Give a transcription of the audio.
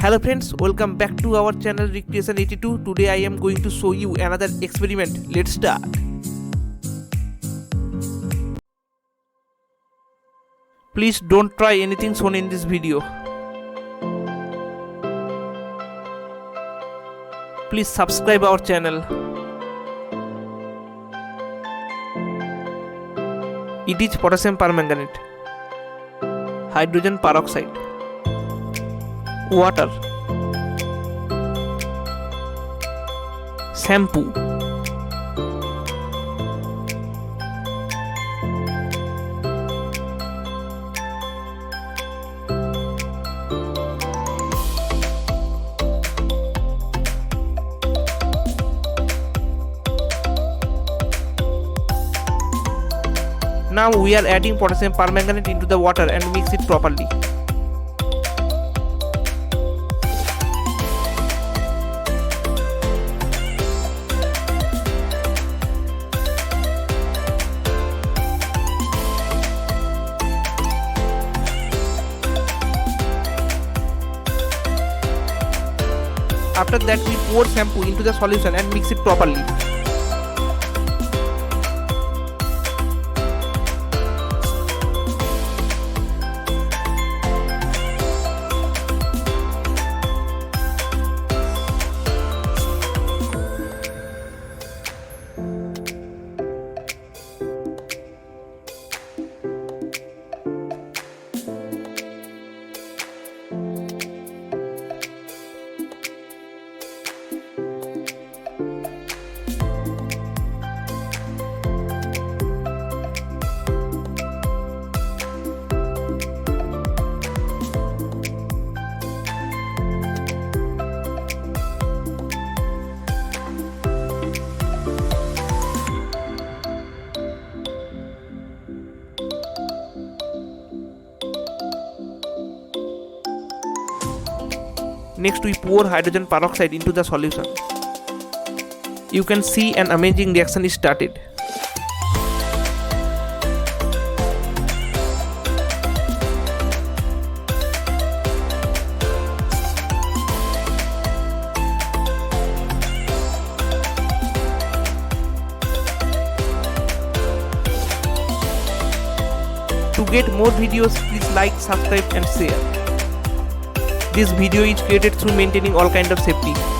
Hello friends, welcome back to our channel Recreation 82. Today I am going to show you another experiment. Let's start. Please don't try anything shown in this video. Please subscribe our channel. It is potassium permanganate, hydrogen peroxide, water, shampoo, Now we are adding potassium permanganate into the water and mix it properly. After that we pour shampoo into the solution and mix it properly. Next we pour hydrogen peroxide into the solution. You can see an amazing reaction is started. To get more videos, please like, subscribe and share. This video is created through maintaining all kind of safety.